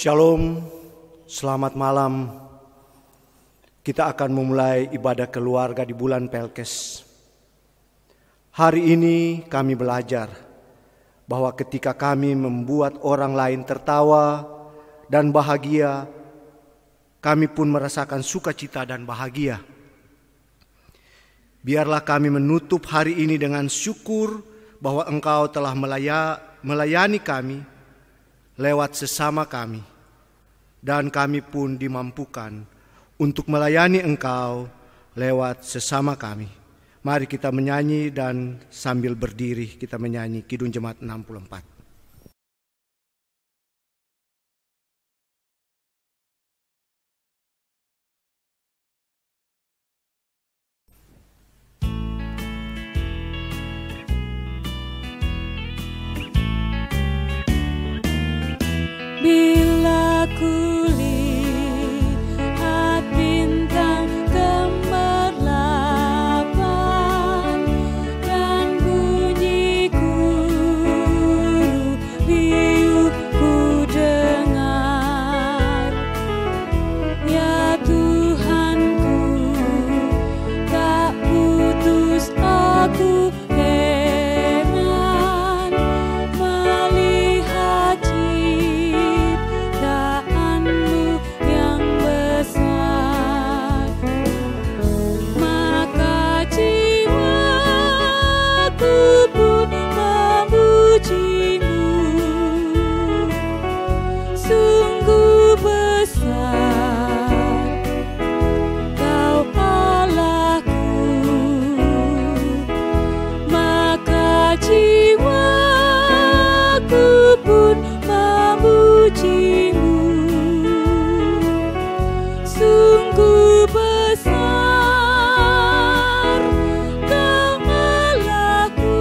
Shalom, selamat malam. Kita akan memulai ibadah keluarga di bulan Pelkes. Hari ini kami belajar bahwa ketika kami membuat orang lain tertawa dan bahagia, kami pun merasakan sukacita dan bahagia. Biarlah kami menutup hari ini dengan syukur bahwa Engkau telah melayani kami lewat sesama kami, dan kami pun dimampukan untuk melayani Engkau lewat sesama kami. Mari kita menyanyi dan sambil berdiri kita menyanyi Kidung Jemaat 64. Bila kulihat bintang gemerlapan dan bunyi guru riuh ku dengar, ya Tuhanku, tak putus aku heran melihat ciptaanmu yang besar. Maka jiwaku pun memujimu, sungguh besar Kau Allahku. Maka jiwaku pun memujimu, sungguh besar Kau Allahku.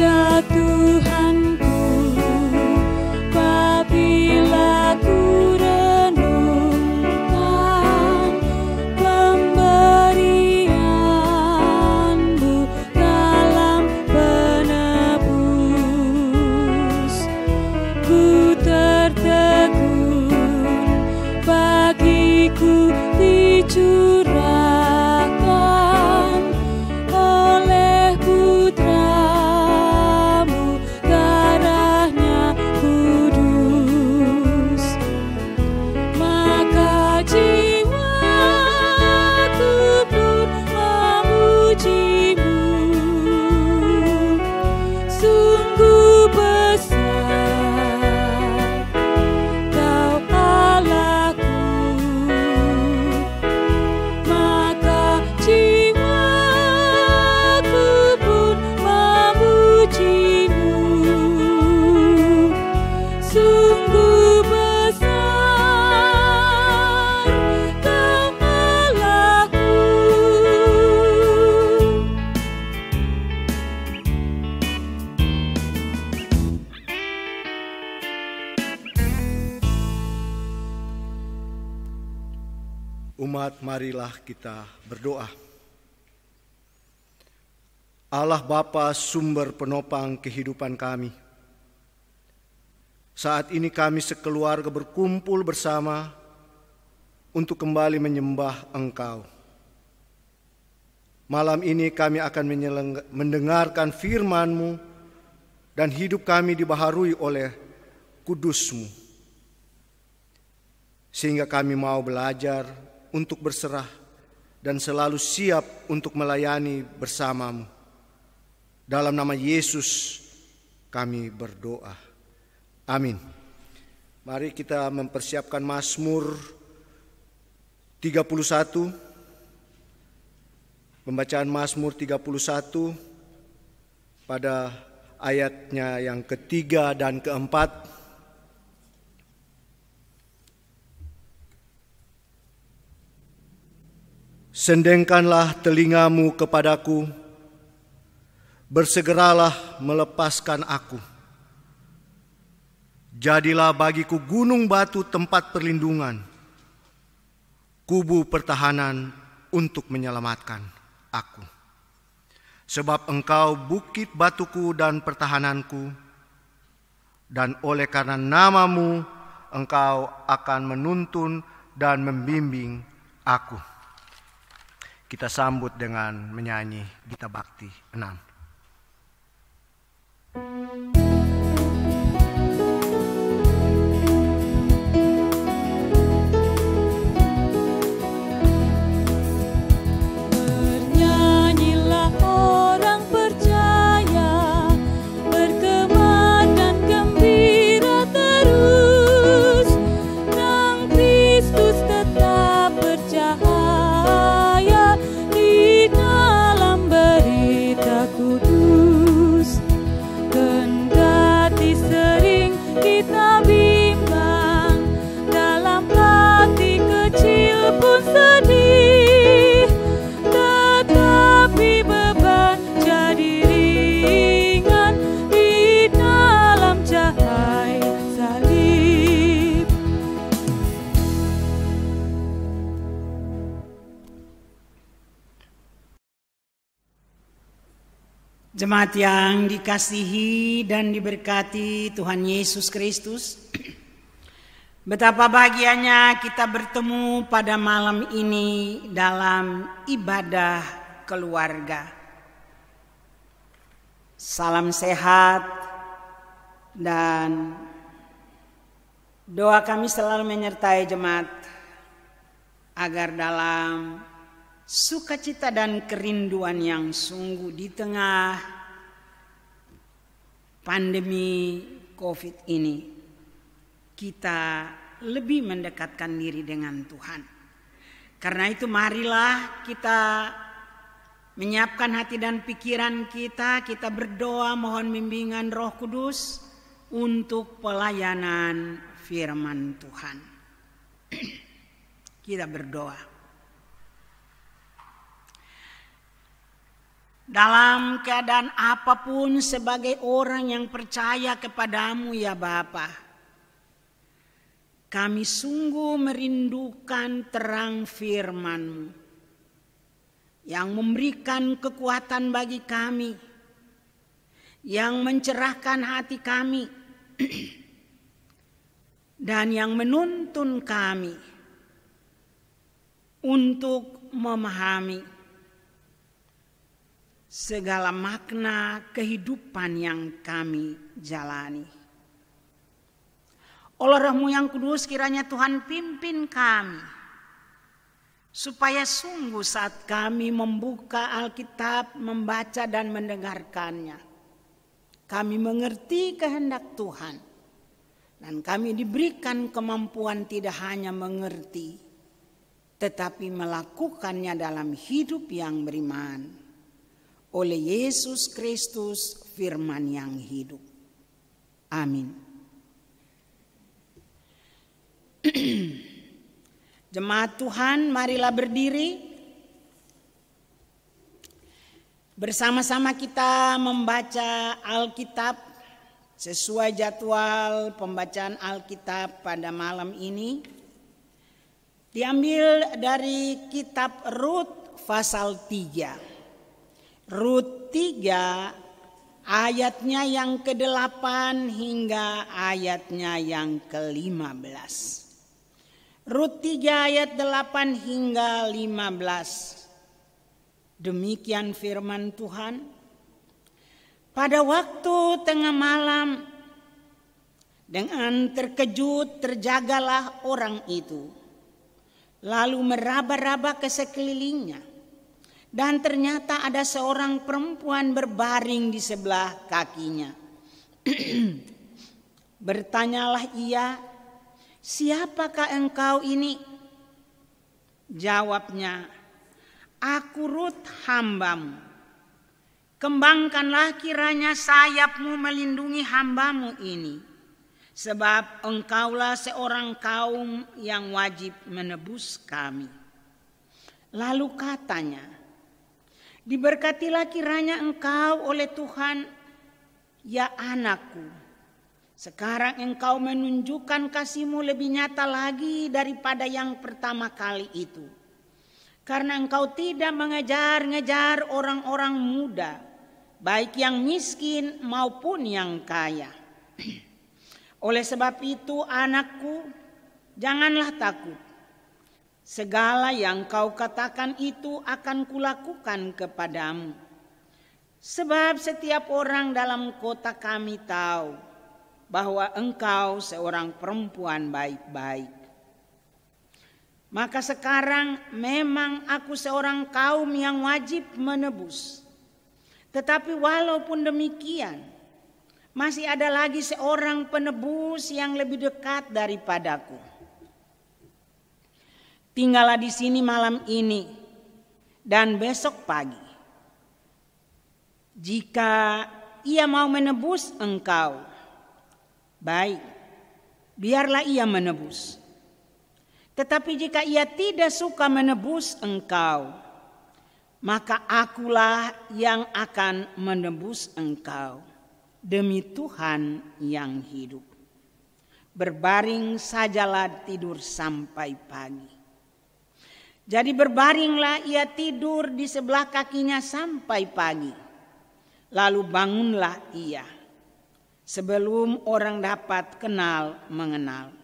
Ya Tuhanku, apabila ku renungkan pemberian-Mu dalam penebus, ku tertegun bagiku dicurahkan oleh putra-Mu, darahnya kudus. Maka jiwaku pun memujimu, sungguh besar Kau Allahku. Maka jiwaku pun memujimu, sungguh besar Kau Allahku. Umat, marilah kita berdoa. Allah Bapa, sumber penopang kehidupan kami, saat ini kami sekeluarga berkumpul bersama untuk kembali menyembah Engkau. Malam ini kami akan mendengarkan firman-Mu dan hidup kami dibaharui oleh kudus-Mu, sehingga kami mau belajar untuk berserah dan selalu siap untuk melayani bersama-Mu. Dalam nama Yesus kami berdoa. Amin. Mari kita mempersiapkan Mazmur 31. Pembacaan Mazmur 31 pada ayatnya yang ketiga dan keempat. Sendengkanlah telingamu kepadaku, bersegeralah melepaskan aku. Jadilah bagiku gunung batu tempat perlindungan, kubu pertahanan untuk menyelamatkan aku. Sebab Engkau bukit batuku dan pertahananku, dan oleh karena nama-Mu Engkau akan menuntun dan membimbing aku. Kita sambut dengan menyanyi Gita Bakti 6. Jemaat yang dikasihi dan diberkati Tuhan Yesus Kristus, betapa bahagianya kita bertemu pada malam ini dalam ibadah keluarga. Salam sehat dan doa kami selalu menyertai jemaat agar dalam sukacita dan kerinduan yang sungguh di tengah pandemi COVID ini, kita lebih mendekatkan diri dengan Tuhan. Karena itu marilah kita menyiapkan hati dan pikiran kita berdoa mohon bimbingan Roh Kudus untuk pelayanan firman Tuhan. Kita berdoa. Dalam keadaan apapun sebagai orang yang percaya kepadamu ya Bapa, kami sungguh merindukan terang firman-Mu yang memberikan kekuatan bagi kami, yang mencerahkan hati kami, dan yang menuntun kami untuk memahami segala makna kehidupan yang kami jalani. Oleh Roh-Mu yang kudus kiranya Tuhan pimpin kami, supaya sungguh saat kami membuka Alkitab, membaca dan mendengarkannya, kami mengerti kehendak Tuhan, dan kami diberikan kemampuan tidak hanya mengerti, tetapi melakukannya dalam hidup yang beriman. Oleh Yesus Kristus firman yang hidup. Amin. Jemaat Tuhan, marilah berdiri. Bersama-sama kita membaca Alkitab sesuai jadwal pembacaan Alkitab pada malam ini. Diambil dari kitab Rut pasal 3. Rut 3 ayatnya yang ke-8 hingga ayatnya yang ke-15. Rut 3 ayat 8 hingga 15. Demikian firman Tuhan. Pada waktu tengah malam, dengan terkejut terjagalah orang itu, lalu meraba-raba ke sekelilingnya. Dan ternyata ada seorang perempuan berbaring di sebelah kakinya. Bertanyalah ia, "Siapakah engkau ini?" Jawabnya, "Aku Rut, hamba-Mu. Kembangkanlah kiranya sayap-Mu melindungi hamba-Mu ini, sebab engkaulah seorang kaum yang wajib menebus kami." Lalu katanya, "Diberkatilah kiranya engkau oleh Tuhan, ya anakku. Sekarang engkau menunjukkan kasih-Mu lebih nyata lagi daripada yang pertama kali itu. karena engkau tidak mengejar-ngejar orang-orang muda, baik yang miskin maupun yang kaya. Oleh sebab itu, anakku, janganlah takut. Segala yang kau katakan itu akan kulakukan kepadamu. Sebab setiap orang dalam kota kami tahu bahwa engkau seorang perempuan baik-baik. Maka sekarang memang aku seorang kaum yang wajib menebus. Tetapi walaupun demikian, masih ada lagi seorang penebus yang lebih dekat daripadaku. Tinggallah di sini malam ini dan besok pagi. Jika ia mau menebus engkau, baik, biarlah ia menebus. Tetapi jika ia tidak suka menebus engkau, maka akulah yang akan menebus engkau demi Tuhan yang hidup. Berbaring sajalah tidur sampai pagi. Jadi berbaringlah ia tidur di sebelah kakinya sampai pagi. Lalu bangunlah ia sebelum orang dapat kenal mengenal.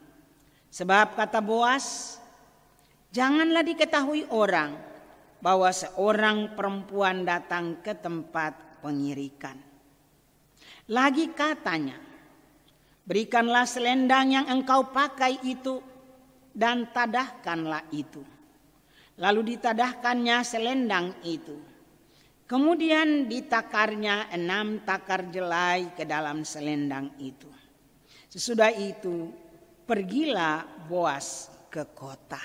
Sebab kata Boas, janganlah diketahui orang bahwa seorang perempuan datang ke tempat pengirikan. Lagi katanya, berikanlah selendang yang engkau pakai itu dan tadahkanlah itu. Lalu ditadahkannya selendang itu. Kemudian ditakarnya 6 takar jelai ke dalam selendang itu. Sesudah itu pergilah Boas ke kota.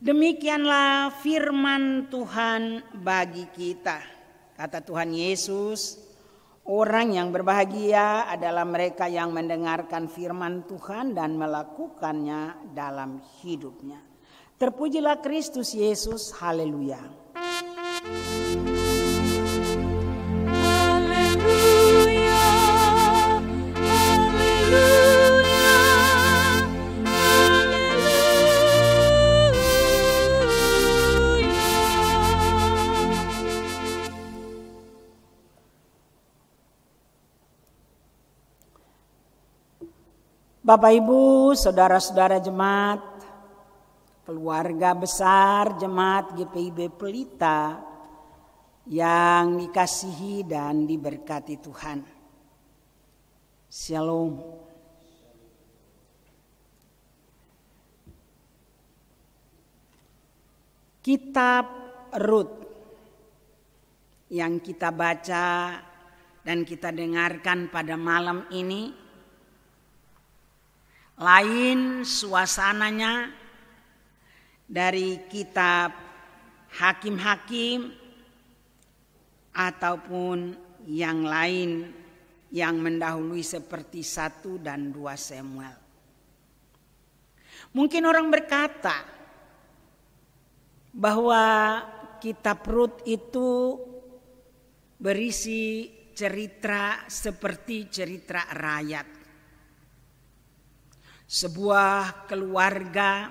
Demikianlah firman Tuhan bagi kita. Kata Tuhan Yesus, orang yang berbahagia adalah mereka yang mendengarkan firman Tuhan dan melakukannya dalam hidupnya. Terpujilah Kristus Yesus, haleluya. Haleluya, haleluya, haleluya. Bapak Ibu, saudara-saudara jemaat, keluarga besar jemaat GPIB Pelita yang dikasihi dan diberkati Tuhan. Shalom. Kitab Rut yang kita baca dan kita dengarkan pada malam ini lain suasananya dari kitab Hakim-Hakim ataupun yang lain yang mendahului seperti 1 dan 2 Samuel. Mungkin orang berkata bahwa kitab Rut itu berisi cerita seperti cerita rakyat. Sebuah keluarga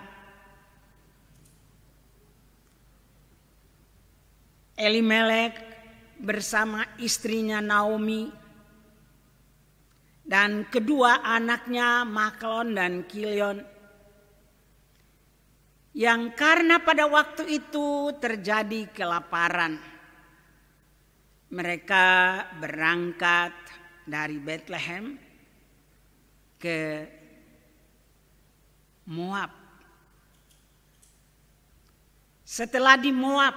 Elimelek bersama istrinya Naomi dan kedua anaknya Mahlon dan Kilion yang karena pada waktu itu terjadi kelaparan. Mereka berangkat dari Bethlehem ke Moab. Setelah di Moab,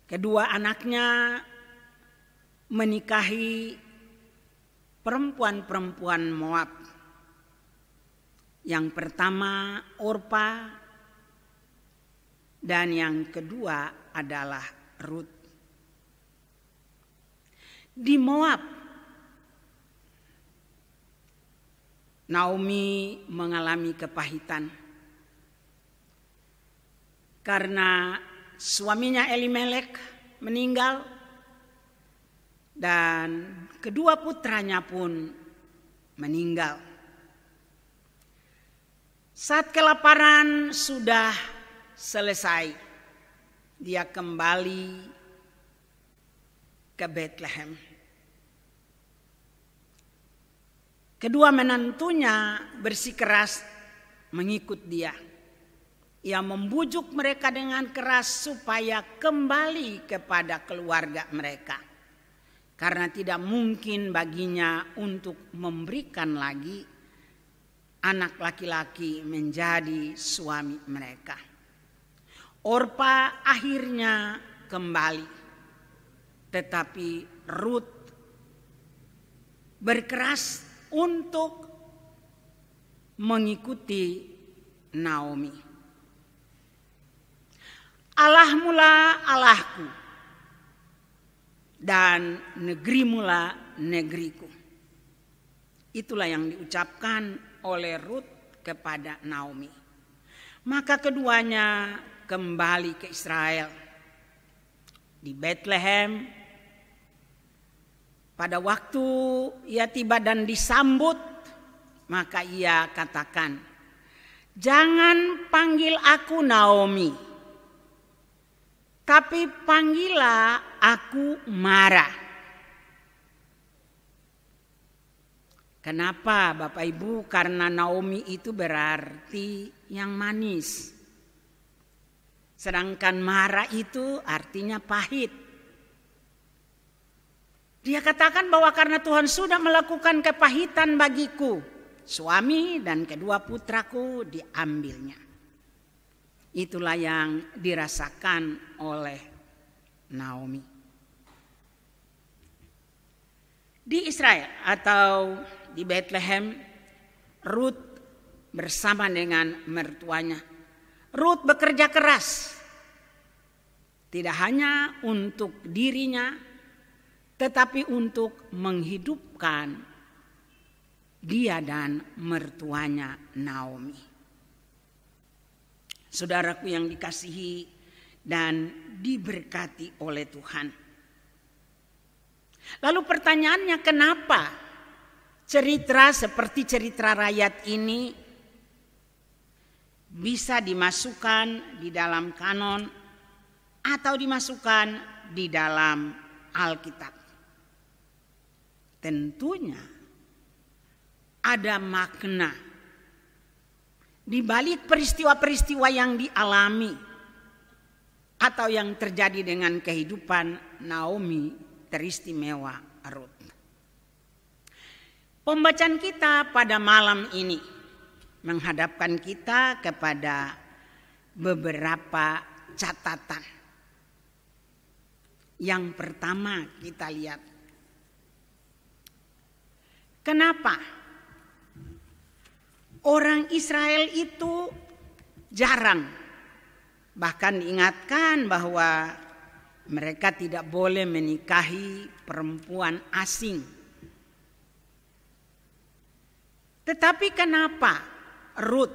kedua anaknya menikahi perempuan-perempuan Moab. Yang pertama Orpa dan yang kedua adalah Rut. Di Moab, Naomi mengalami kepahitan karena suaminya Elimelek meninggal dan kedua putranya pun meninggal. Saat kelaparan sudah selesai, dia kembali ke Bethlehem. Kedua menantunya bersikeras mengikut dia. Ia membujuk mereka dengan keras supaya kembali kepada keluarga mereka. Karena tidak mungkin baginya untuk memberikan lagi anak laki-laki menjadi suami mereka. Orpa akhirnya kembali. Tetapi Rut berkeras untuk mengikuti Naomi. Allahmu lah Allahku, dan negerimu lah negeriku. Itulah yang diucapkan oleh Rut kepada Naomi. Maka keduanya kembali ke Israel. Di Bethlehem, pada waktu ia tiba dan disambut, maka ia katakan, "Jangan panggil aku Naomi, tapi panggillah aku Mara." Kenapa Bapak Ibu? Karena Naomi itu berarti yang manis. Sedangkan Mara itu artinya pahit. Dia katakan bahwa karena Tuhan sudah melakukan kepahitan bagiku, suami dan kedua putraku diambilnya. Itulah yang dirasakan oleh Naomi. Di Israel atau di Bethlehem, Rut bersama dengan mertuanya. Rut bekerja keras, tidak hanya untuk dirinya, tetapi untuk menghidupkan dia dan mertuanya Naomi. Saudaraku yang dikasihi dan diberkati oleh Tuhan. Lalu pertanyaannya, kenapa cerita seperti cerita rakyat ini bisa dimasukkan di dalam kanon atau dimasukkan di dalam Alkitab? Tentunya ada makna di balik peristiwa-peristiwa yang dialami atau yang terjadi dengan kehidupan Naomi teristimewa Rut. Pembacaan kita pada malam ini menghadapkan kita kepada beberapa catatan. Yang pertama kita lihat, kenapa orang Israel itu jarang, bahkan diingatkan bahwa mereka tidak boleh menikahi perempuan asing. Tetapi kenapa Rut,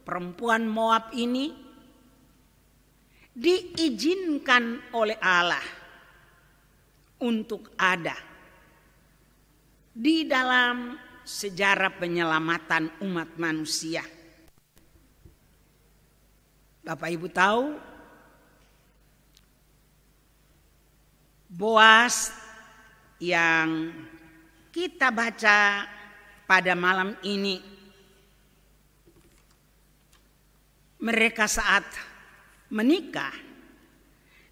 perempuan Moab ini, diizinkan oleh Allah untuk ada di dalam sejarah penyelamatan umat manusia? Bapak Ibu tahu, Boas yang kita baca pada malam ini, mereka saat menikah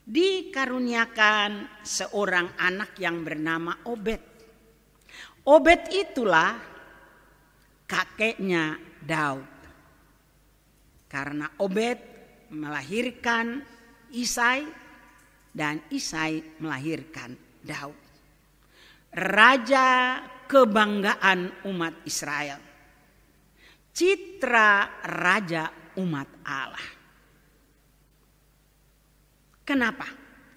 dikaruniakan seorang anak yang bernama Obed. Obed itulah kakeknya Daud. Karena Obed melahirkan Isai dan Isai melahirkan Daud, raja kebanggaan umat Israel, citra raja umat Allah. Kenapa?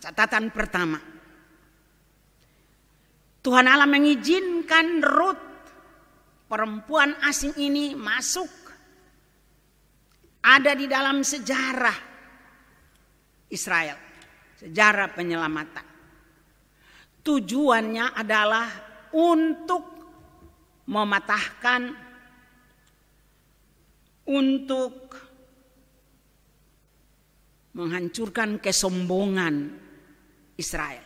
Catatan pertama, Tuhan Allah mengizinkan Rut, perempuan asing ini, masuk ada di dalam sejarah Israel, sejarah penyelamatan. Tujuannya adalah untuk mematahkan untuk menghancurkan kesombongan Israel.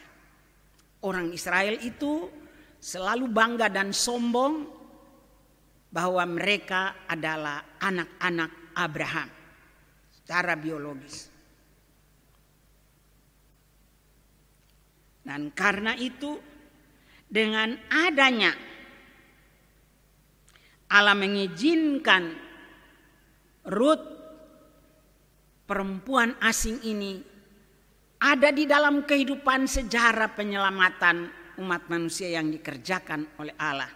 Orang Israel itu selalu bangga dan sombong bahwa mereka adalah anak-anak Abraham secara biologis. Dan karena itu, dengan adanya Allah mengizinkan Rut, perempuan asing ini, ada di dalam kehidupan sejarah penyelamatan umat manusia yang dikerjakan oleh Allah.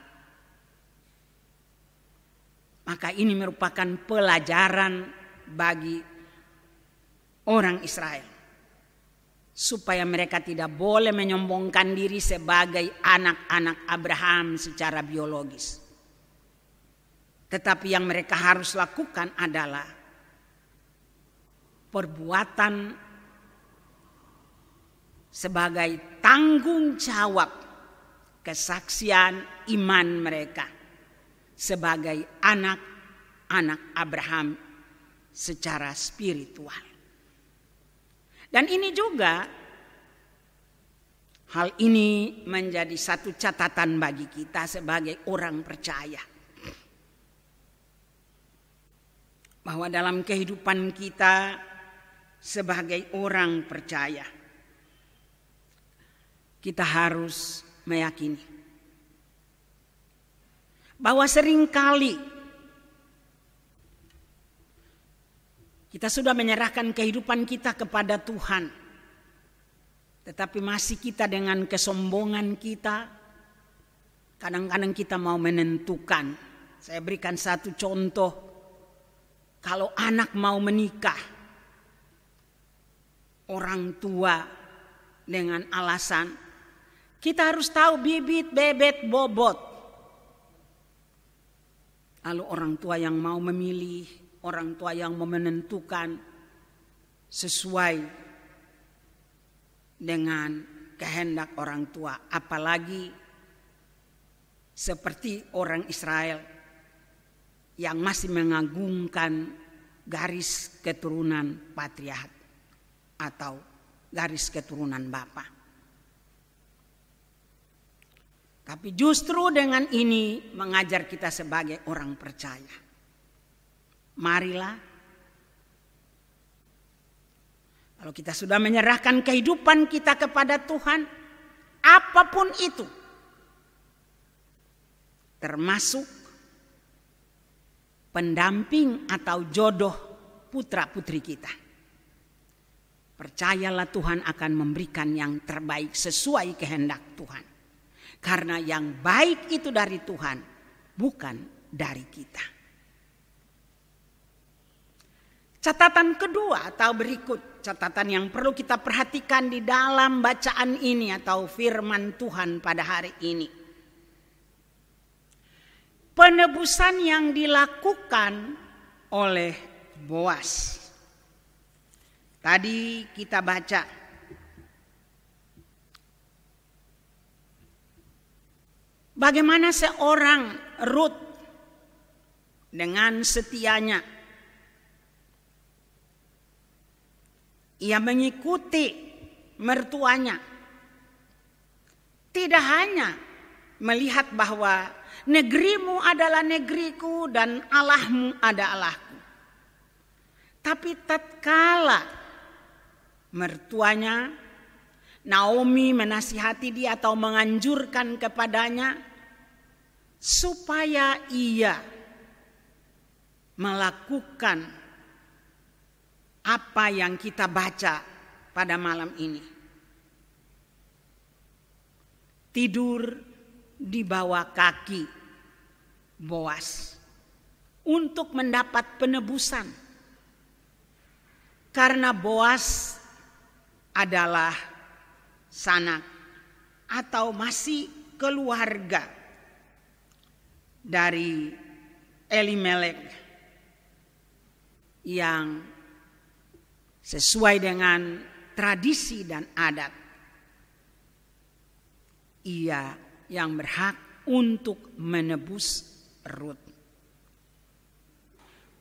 Maka ini merupakan pelajaran bagi orang Israel, supaya mereka tidak boleh menyombongkan diri sebagai anak-anak Abraham secara biologis. Tetapi yang mereka harus lakukan adalah perbuatan sebagai tanggung jawab kesaksian iman mereka sebagai anak-anak Abraham secara spiritual. Dan ini juga, hal ini menjadi satu catatan bagi kita sebagai orang percaya, bahwa dalam kehidupan kita sebagai orang percaya, kita harus meyakini bahwa seringkali kita sudah menyerahkan kehidupan kita kepada Tuhan, tetapi masih kita dengan kesombongan kita, kadang-kadang kita mau menentukan. Saya berikan satu contoh. Kalau anak mau menikah, orang tua dengan alasan kita harus tahu bibit, bebet, bobot. Lalu orang tua yang mau memilih, orang tua yang mau menentukan sesuai dengan kehendak orang tua. Apalagi seperti orang Israel yang masih mengagungkan garis keturunan patriarkat atau garis keturunan bapa. Tapi justru dengan ini mengajar kita sebagai orang percaya. Marilah, kalau kita sudah menyerahkan kehidupan kita kepada Tuhan, apapun itu, termasuk pendamping atau jodoh putra putri kita, percayalah Tuhan akan memberikan yang terbaik sesuai kehendak Tuhan. Karena yang baik itu dari Tuhan, bukan dari kita. Catatan kedua atau berikut catatan yang perlu kita perhatikan di dalam bacaan ini atau firman Tuhan pada hari ini. Penebusan yang dilakukan oleh Boas. Tadi kita baca bagaimana seorang Rut dengan setianya ia mengikuti mertuanya. Tidak hanya melihat bahwa negerimu adalah negeriku dan Allahmu ada Allahku. Tapi tatkala mertuanya Naomi menasihati dia atau menganjurkan kepadanya supaya ia melakukan apa yang kita baca pada malam ini. Tidur di bawah kaki Boas untuk mendapat penebusan. Karena Boas adalah sanak atau masih keluarga dari Elimelek yang sesuai dengan tradisi dan adat, ia yang berhak untuk menebus Rut.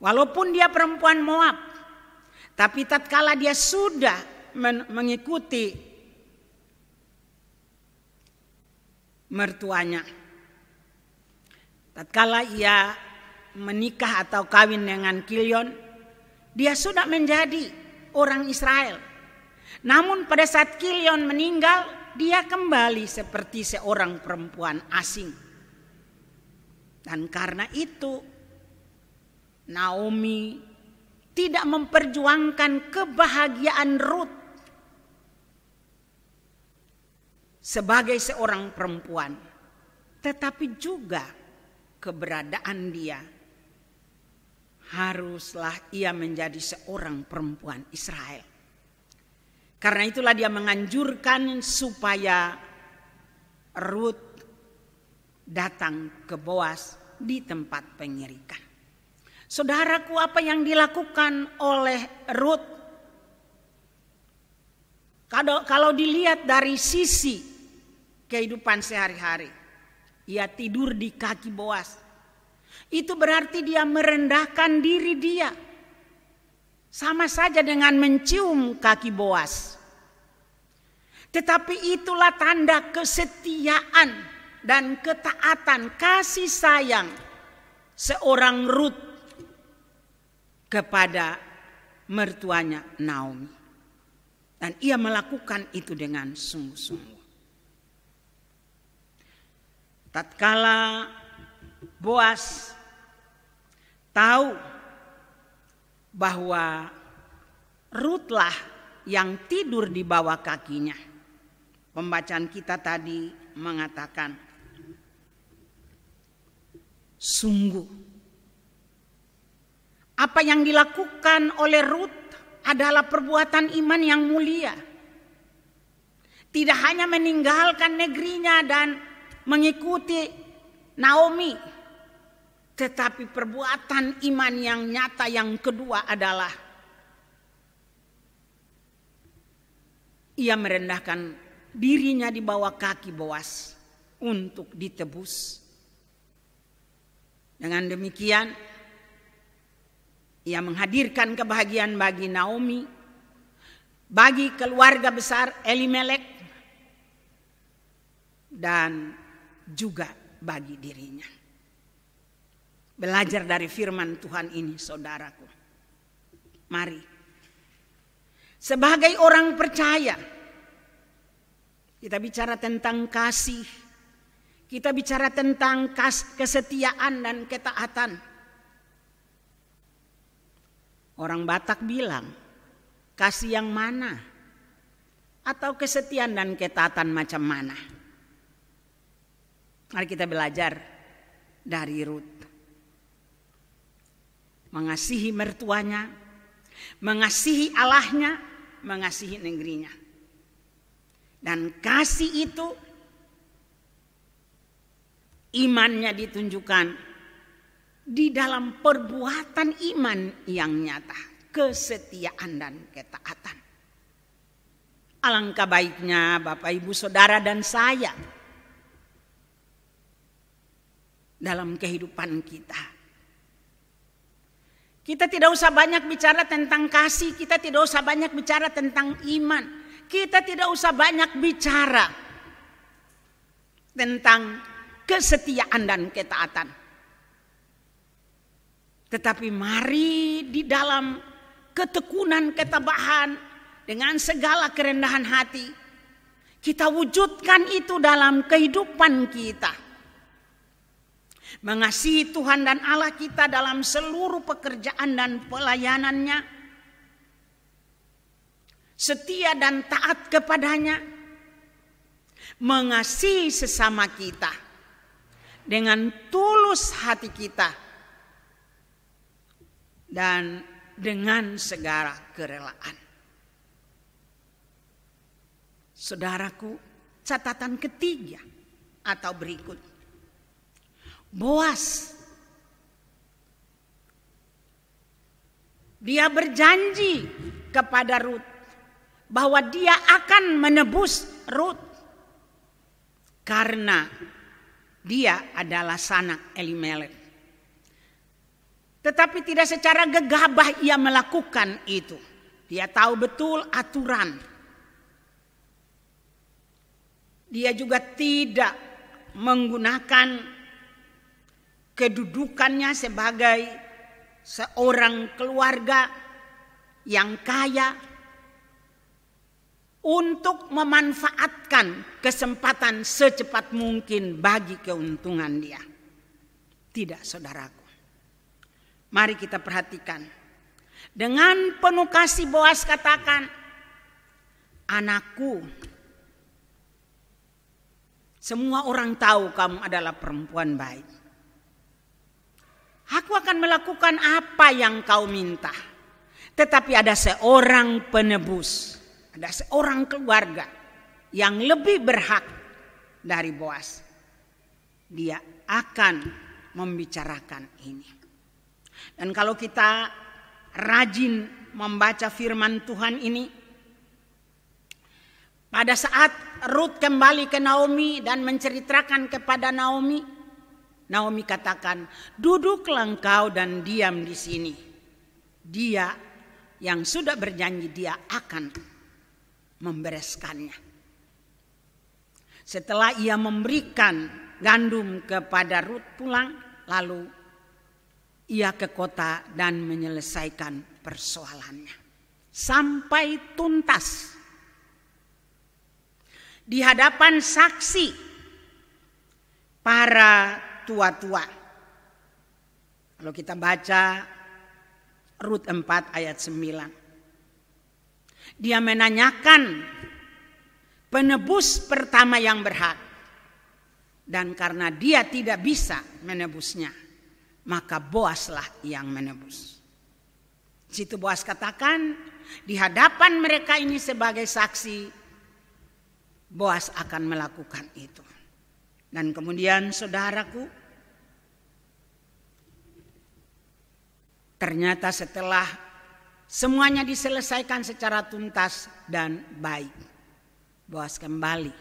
Walaupun dia perempuan Moab, tapi tatkala dia sudah mengikuti mertuanya, tatkala ia menikah atau kawin dengan Kilion, dia sudah menjadi orang Israel. Namun pada saat Kilion meninggal, dia kembali seperti seorang perempuan asing. Dan karena itu Naomi tidak memperjuangkan kebahagiaan Ruth sebagai seorang perempuan, tetapi juga keberadaan dia haruslah ia menjadi seorang perempuan Israel. Karena itulah dia menganjurkan supaya Ruth datang ke Boas di tempat pengirikan. Saudaraku, apa yang dilakukan oleh Ruth, kalau dilihat dari sisi kehidupan sehari-hari, ia tidur di kaki Boas. Itu berarti dia merendahkan diri dia. Sama saja dengan mencium kaki Boas. Tetapi itulah tanda kesetiaan dan ketaatan, kasih sayang seorang Ruth kepada mertuanya Naomi. Dan ia melakukan itu dengan sungguh-sungguh. Tatkala Boas tahu bahwa Ruthlah yang tidur di bawah kakinya, pembacaan kita tadi mengatakan, sungguh apa yang dilakukan oleh Ruth adalah perbuatan iman yang mulia. Tidak hanya meninggalkan negerinya dan mengikuti Naomi, tetapi perbuatan iman yang nyata yang kedua adalah ia merendahkan dirinya di bawah kaki Boas untuk ditebus. Dengan demikian ia menghadirkan kebahagiaan bagi Naomi, bagi keluarga besar Elimelek, dan juga bagi dirinya. Belajar dari firman Tuhan ini, saudaraku. Mari, sebagai orang percaya, kita bicara tentang kasih, kita bicara tentang kesetiaan dan ketaatan. Orang Batak bilang, kasih yang mana? Atau kesetiaan dan ketaatan macam mana? Mari kita belajar dari Ruth. Mengasihi mertuanya, mengasihi Allahnya, mengasihi negerinya. Dan kasih itu imannya ditunjukkan di dalam perbuatan iman yang nyata, kesetiaan dan ketaatan. Alangkah baiknya Bapak Ibu Saudara dan saya dalam kehidupan kita. Kita tidak usah banyak bicara tentang kasih, kita tidak usah banyak bicara tentang iman, kita tidak usah banyak bicara tentang kesetiaan dan ketaatan. Tetapi mari di dalam ketekunan, ketabahan, dengan segala kerendahan hati, kita wujudkan itu dalam kehidupan kita. Mengasihi Tuhan dan Allah kita dalam seluruh pekerjaan dan pelayanannya, setia dan taat kepadanya, mengasihi sesama kita dengan tulus hati kita dan dengan segala kerelaan. Saudaraku, catatan ketiga atau berikut. Boas, dia berjanji kepada Ruth bahwa dia akan menebus Ruth karena dia adalah sanak Elimelek. Tetapi tidak secara gegabah ia melakukan itu. Dia tahu betul aturan. Dia juga tidak menggunakan kedudukannya sebagai seorang keluarga yang kaya untuk memanfaatkan kesempatan secepat mungkin bagi keuntungan dia. Tidak, saudaraku. Mari kita perhatikan. Dengan penuh kasih Boas katakan, anakku, semua orang tahu kamu adalah perempuan baik. Aku akan melakukan apa yang kau minta. Tetapi ada seorang penebus, ada seorang keluarga yang lebih berhak dari Boas. Dia akan membicarakan ini. Dan kalau kita rajin membaca firman Tuhan ini, pada saat Rut kembali ke Naomi dan menceritakan kepada Naomi, Naomi katakan, duduklah engkau dan diam di sini. Dia yang sudah berjanji dia akan membereskannya. Setelah ia memberikan gandum kepada Rut pulang, lalu ia ke kota dan menyelesaikan persoalannya sampai tuntas. Di hadapan saksi para tua-tua. Kalau kita baca Rut 4 ayat 9. Dia menanyakan penebus pertama yang berhak. Dan karena dia tidak bisa menebusnya, maka Boaslah yang menebus. Situ Boas katakan, di hadapan mereka ini sebagai saksi, Boas akan melakukan itu. Dan kemudian saudaraku, ternyata setelah semuanya diselesaikan secara tuntas dan baik, Boas kembali.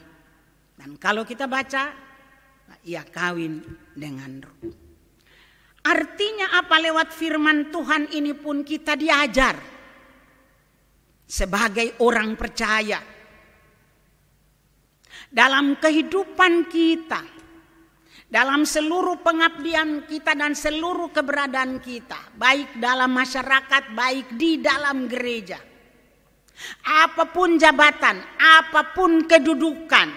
Dan kalau kita baca, ia kawin dengan Rut. Artinya apa? Lewat firman Tuhan ini pun kita diajar sebagai orang percaya. Dalam kehidupan kita, dalam seluruh pengabdian kita dan seluruh keberadaan kita, baik dalam masyarakat, baik di dalam gereja, apapun jabatan, apapun kedudukan,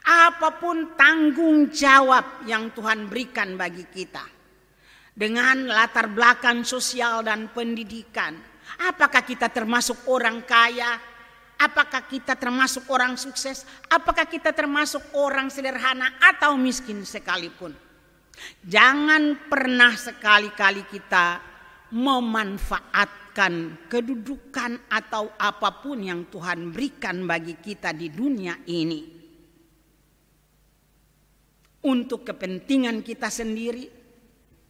apapun tanggung jawab yang Tuhan berikan bagi kita, dengan latar belakang sosial dan pendidikan, apakah kita termasuk orang kaya? Apakah kita termasuk orang sukses? Apakah kita termasuk orang sederhana atau miskin sekalipun? Jangan pernah sekali-kali kita memanfaatkan kedudukan atau apapun yang Tuhan berikan bagi kita di dunia ini untuk kepentingan kita sendiri,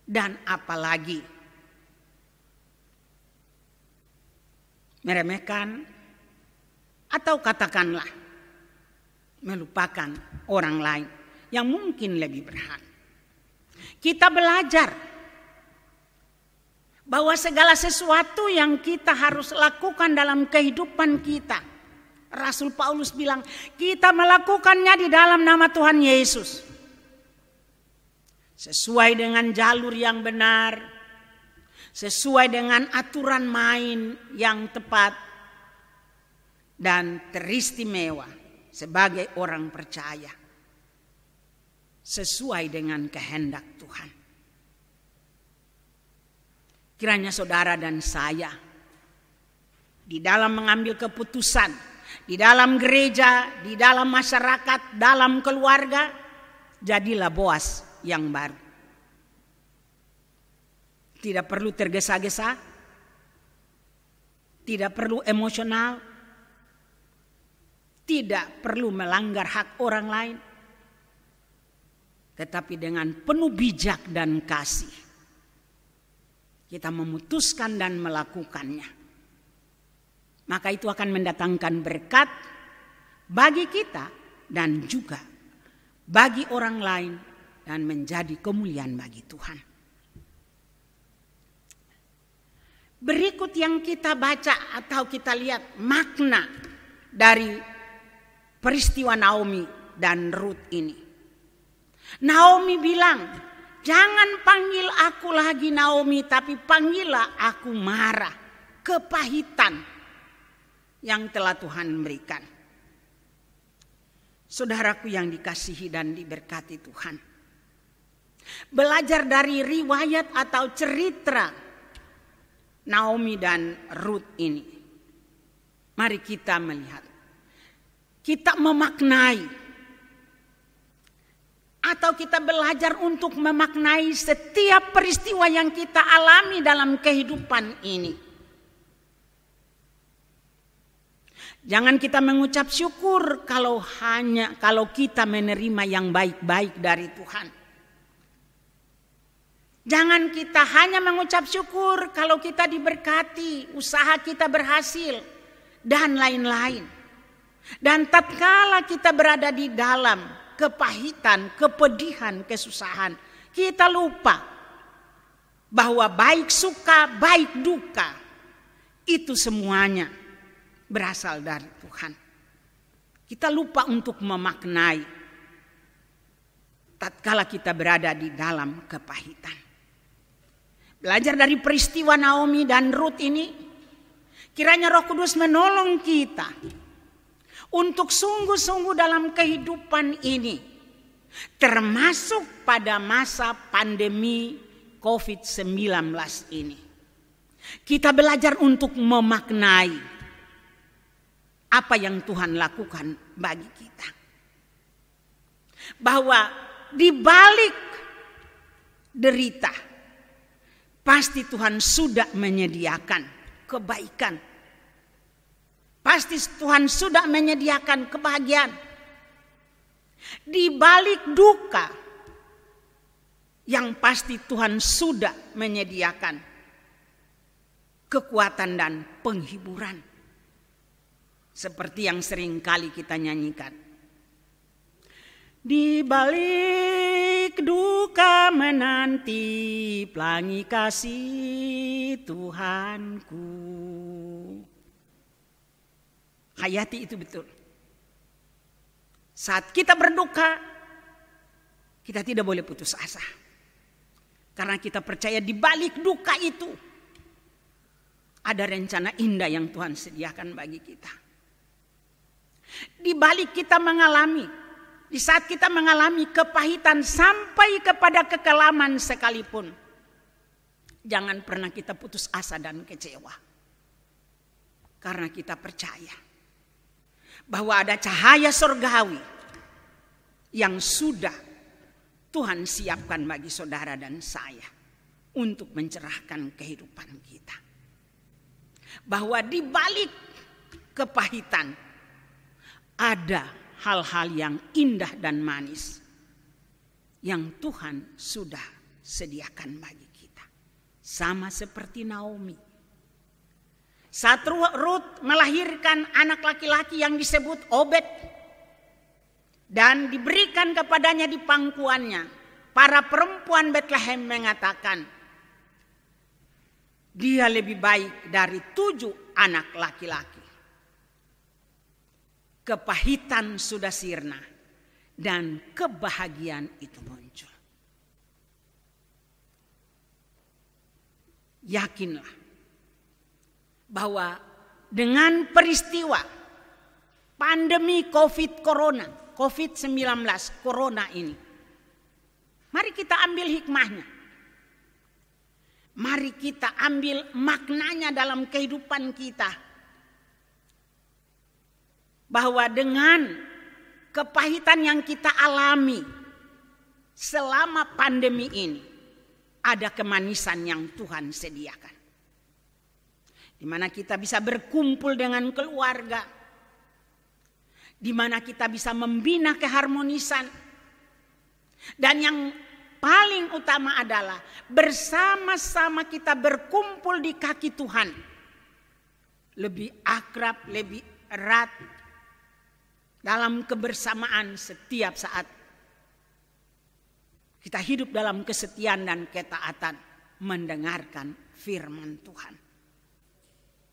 dan apalagi meremehkan atau katakanlah melupakan orang lain yang mungkin lebih berhak. Kita belajar bahwa segala sesuatu yang kita harus lakukan dalam kehidupan kita, Rasul Paulus bilang, kita melakukannya di dalam nama Tuhan Yesus, sesuai dengan jalur yang benar, sesuai dengan aturan main yang tepat, dan teristimewa sebagai orang percaya sesuai dengan kehendak Tuhan. Kiranya saudara dan saya di dalam mengambil keputusan, di dalam gereja, di dalam masyarakat, dalam keluarga, jadilah Boas yang baru. Tidak perlu tergesa-gesa, tidak perlu emosional, tidak perlu melanggar hak orang lain, tetapi dengan penuh bijak dan kasih kita memutuskan dan melakukannya. Maka itu akan mendatangkan berkat bagi kita dan juga bagi orang lain dan menjadi kemuliaan bagi Tuhan. Berikut yang kita baca atau kita lihat makna dari peristiwa Naomi dan Rut ini. Naomi bilang, jangan panggil aku lagi Naomi, tapi panggillah aku Mara, kepahitan yang telah Tuhan berikan. Saudaraku yang dikasihi dan diberkati Tuhan, belajar dari riwayat atau cerita Naomi dan Rut ini, mari kita melihat, kita memaknai, atau kita belajar untuk memaknai setiap peristiwa yang kita alami dalam kehidupan ini. Jangan kita mengucap syukur kalau kita menerima yang baik-baik dari Tuhan. Jangan kita hanya mengucap syukur kalau kita diberkati, usaha kita berhasil, dan lain-lain. Dan tatkala kita berada di dalam kepahitan, kepedihan, kesusahan, kita lupa bahwa baik suka, baik duka, itu semuanya berasal dari Tuhan. Kita lupa untuk memaknai tatkala kita berada di dalam kepahitan. Belajar dari peristiwa Naomi dan Rut ini, kiranya Roh Kudus menolong kita untuk sungguh-sungguh dalam kehidupan ini, termasuk pada masa pandemi COVID-19 ini. Kita belajar untuk memaknai apa yang Tuhan lakukan bagi kita. Bahwa di balik derita, pasti Tuhan sudah menyediakan kebaikan. Pasti Tuhan sudah menyediakan kebahagiaan. Di balik duka, yang pasti Tuhan sudah menyediakan kekuatan dan penghiburan. Seperti yang sering kali kita nyanyikan. Di balik duka menanti pelangi kasih Tuhanku. Hayati itu betul. Saat kita berduka, kita tidak boleh putus asa. Karena kita percaya di balik duka itu ada rencana indah yang Tuhan sediakan bagi kita. Di balik kita mengalami, di saat kita mengalami kepahitan sampai kepada kekelaman sekalipun, jangan pernah kita putus asa dan kecewa. Karena kita percaya bahwa ada cahaya surgawi yang sudah Tuhan siapkan bagi saudara dan saya untuk mencerahkan kehidupan kita. Bahwa di balik kepahitan ada hal-hal yang indah dan manis yang Tuhan sudah sediakan bagi kita. Sama seperti Naomi. Saat Rut melahirkan anak laki-laki yang disebut Obed dan diberikan kepadanya di pangkuannya, para perempuan Betlehem mengatakan, dia lebih baik dari 7 anak laki-laki. Kepahitan sudah sirna dan kebahagiaan itu muncul. Yakinlah bahwa dengan peristiwa pandemi COVID-19 Corona ini, mari kita ambil hikmahnya. Mari kita ambil maknanya dalam kehidupan kita. Bahwa dengan kepahitan yang kita alami selama pandemi ini, ada kemanisan yang Tuhan sediakan. Di mana kita bisa berkumpul dengan keluarga. Di mana kita bisa membina keharmonisan. Dan yang paling utama adalah bersama-sama kita berkumpul di kaki Tuhan. Lebih akrab, lebih erat. Dalam kebersamaan setiap saat. Kita hidup dalam kesetiaan dan ketaatan mendengarkan firman Tuhan.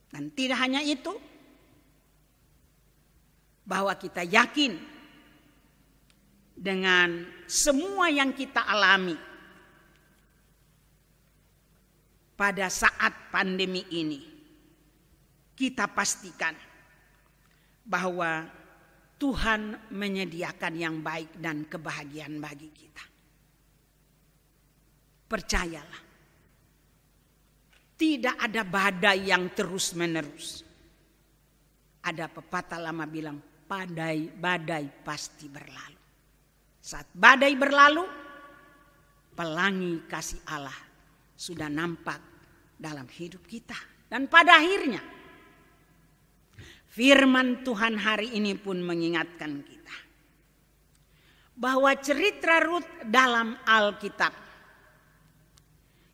Dan tidak hanya itu, bahwa kita yakin dengan semua yang kita alami pada saat pandemi ini, kita pastikan bahwa Tuhan menyediakan yang baik dan kebahagiaan bagi kita. Percayalah, tidak ada badai yang terus-menerus. Ada pepatah lama bilang, badai pasti berlalu. Saat badai berlalu, pelangi kasih Allah sudah nampak dalam hidup kita. Dan pada akhirnya, firman Tuhan hari ini pun mengingatkan kita bahwa cerita Rut dalam Alkitab,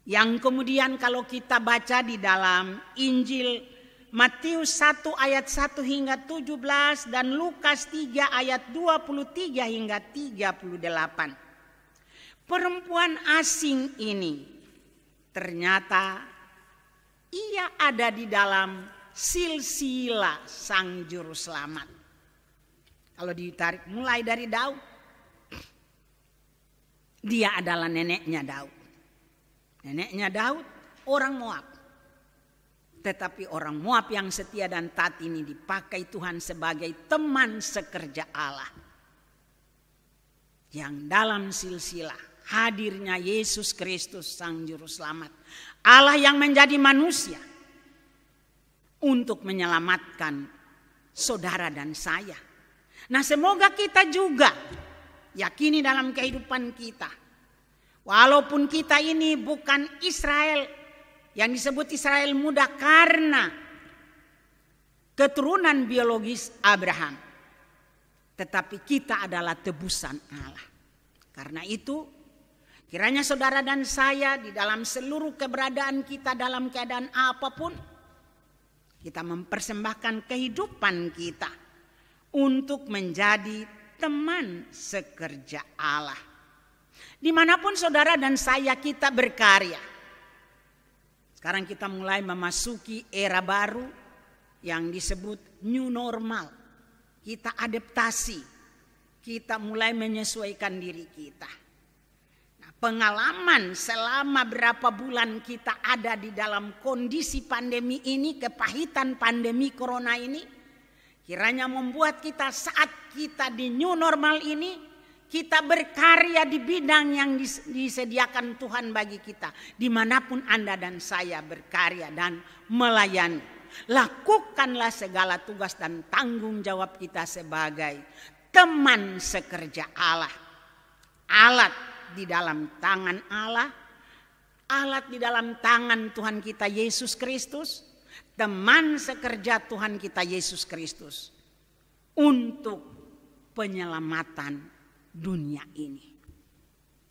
yang kemudian kalau kita baca di dalam Injil Matius 1 ayat 1 hingga 17 dan Lukas 3 ayat 23 hingga 38. Perempuan asing ini ternyata ia ada di dalam silsilah sang juru selamat. Kalau ditarik mulai dari Daud, dia adalah neneknya Daud. Neneknya Daud orang Moab. Tetapi orang Moab yang setia dan taat ini dipakai Tuhan sebagai teman sekerja Allah. Yang dalam silsilah hadirnya Yesus Kristus sang juru selamat. Allah yang menjadi manusia untuk menyelamatkan saudara dan saya. Nah, semoga kita juga yakini dalam kehidupan kita, walaupun kita ini bukan Israel, yang disebut Israel muda karena keturunan biologis Abraham, tetapi kita adalah tebusan Allah. Karena itu, kiranya saudara dan saya di dalam seluruh keberadaan kita dalam keadaan apapun, kita mempersembahkan kehidupan kita untuk menjadi teman sekerja Allah. Dimanapun saudara dan saya kita berkarya. Sekarang kita mulai memasuki era baru yang disebut new normal. Kita adaptasi, kita mulai menyesuaikan diri kita. Nah, pengalaman selama berapa bulan kita ada di dalam kondisi pandemi ini, kepahitan pandemi corona ini, kiranya membuat kita saat kita di new normal ini, kita berkarya di bidang yang disediakan Tuhan bagi kita. Dimanapun Anda dan saya berkarya dan melayani. Lakukanlah segala tugas dan tanggung jawab kita sebagai teman sekerja Allah. Alat di dalam tangan Allah. Alat di dalam tangan Tuhan kita Yesus Kristus. Teman sekerja Tuhan kita Yesus Kristus. Untuk penyelamatan dunia ini.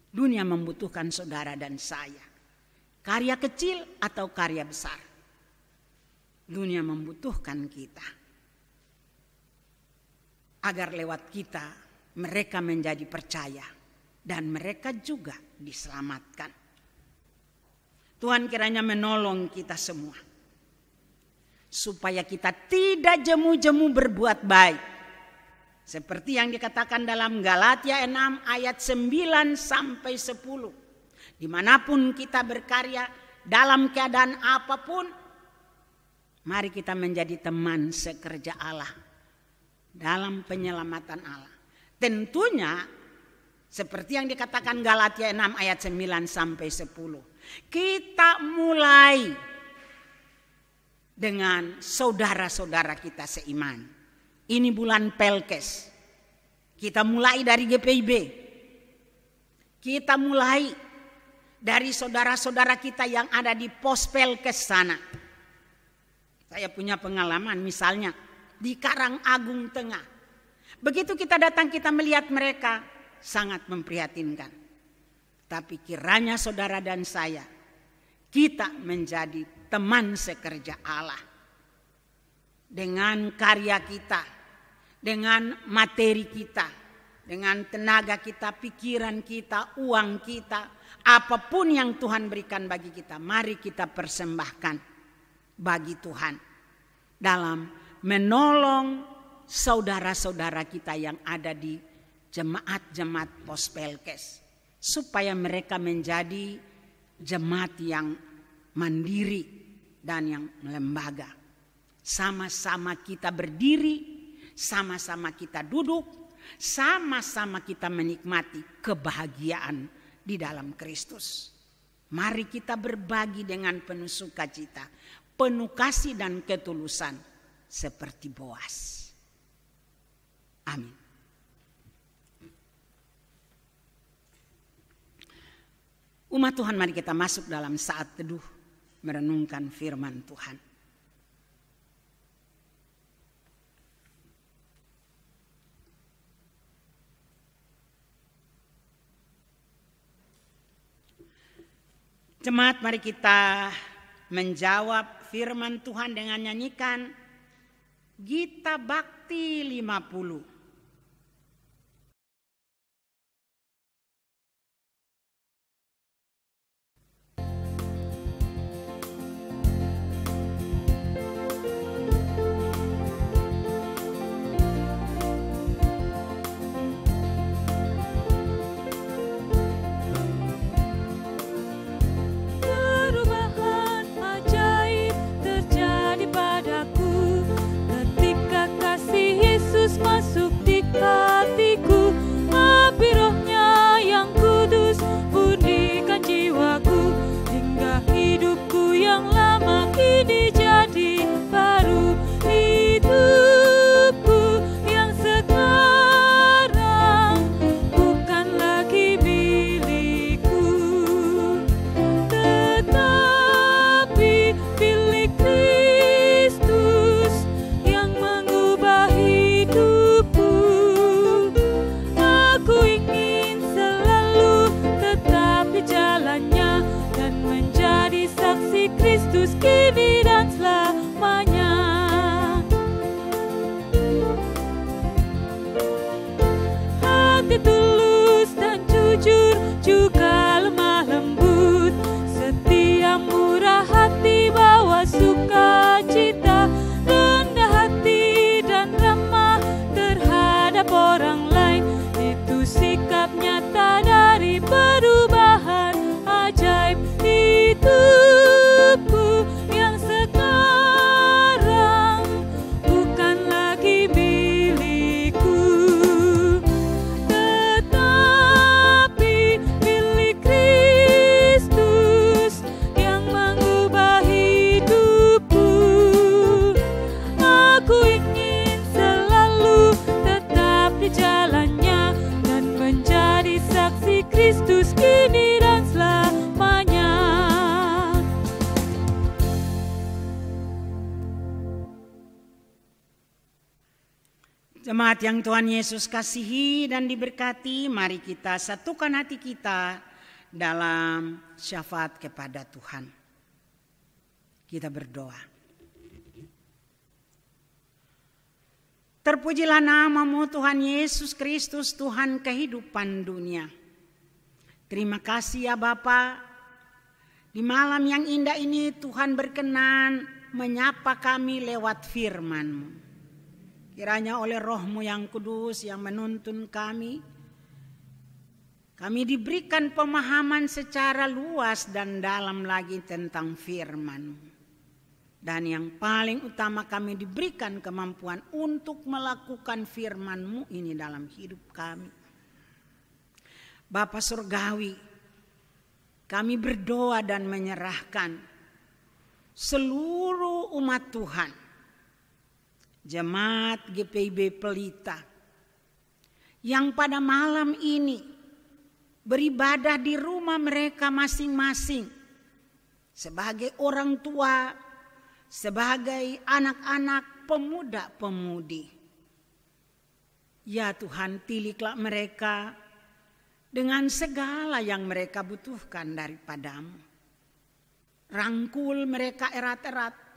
Dunia membutuhkan saudara dan saya. Karya kecil atau karya besar. Dunia membutuhkan kita. Agar lewat kita mereka menjadi percaya. Dan mereka juga diselamatkan. Tuhan kiranya menolong kita semua. Supaya kita tidak jemu-jemu berbuat baik. Seperti yang dikatakan dalam Galatia 6 ayat 9 sampai 10. Dimanapun kita berkarya dalam keadaan apapun, mari kita menjadi teman sekerja Allah dalam penyelamatan Allah. Tentunya seperti yang dikatakan Galatia 6 ayat 9 sampai 10. Kita mulai dengan saudara-saudara kita seiman. Ini bulan Pelkes. Kita mulai dari GPIB. Kita mulai dari saudara-saudara kita yang ada di pos Pelkes sana. Saya punya pengalaman misalnya di Karangagung Tengah. Begitu kita datang kita melihat mereka sangat memprihatinkan. Tapi kiranya saudara dan saya, kita menjadi teman sekerja Allah. Dengan karya kita. Dengan materi kita, dengan tenaga kita, pikiran kita, uang kita, apapun yang Tuhan berikan bagi kita, mari kita persembahkan bagi Tuhan. dalam menolong saudara-saudara kita yang ada di jemaat-jemaat Pospelkes, supaya mereka menjadi jemaat yang mandiri dan yang lembaga. Sama-sama kita berdiri, sama-sama kita duduk, sama-sama kita menikmati kebahagiaan di dalam Kristus. Mari kita berbagi dengan penuh sukacita, penuh kasih dan ketulusan seperti Boas. Amin. Umat Tuhan, mari kita masuk dalam saat teduh merenungkan firman Tuhan. Jemaat, mari kita menjawab firman Tuhan dengan nyanyikan Gita Bakti 50. Masuk di hatiku, api Roh-Nya yang kudus bunyikan jiwaku, hingga hidupku yang lama kini jadi baru. Hidupku yang sekarang bukan lagi milikku, tetapi milik Kristus yang mengubah hidupku. Aku ingin selalu tetap di jalannya dan menjadi saksi Kristus kini dan selamanya. Hati tulus dan jujur, juga lemah lembut, setia murah hati, bawa sukacita, rendah hati dan ramah terhadap orang lain. Itu sikap nyata dari perubahan ajaib. Hidupku yang sekarang bukan lagi milikku, tetapi milik Kristus yang mengubah hidupku. Aku ingin selalu tetap di jalannya dan menjadi saksi Kristus kini dan selamanya. Jemaat yang Tuhan Yesus kasihi dan diberkati, mari kita satukan hati kita dalam syafaat kepada Tuhan. Kita berdoa. Terpujilah nama-Mu Tuhan Yesus Kristus, Tuhan kehidupan dunia. Terima kasih ya Bapa, di malam yang indah ini Tuhan berkenan menyapa kami lewat firman-Mu. Kiranya oleh Roh-Mu yang kudus yang menuntun kami diberikan pemahaman secara luas dan dalam lagi tentang firman-Mu. Dan yang paling utama kami diberikan kemampuan untuk melakukan firman-Mu ini dalam hidup kami. Bapa Surgawi, kami berdoa dan menyerahkan seluruh umat Tuhan, Jemaat GPIB Pelita, yang pada malam ini beribadah di rumah mereka masing-masing sebagai orang tua, sebagai anak-anak, pemuda-pemudi. Ya Tuhan, tiliklah mereka dengan segala yang mereka butuhkan daripada-Mu. Rangkul mereka erat-erat.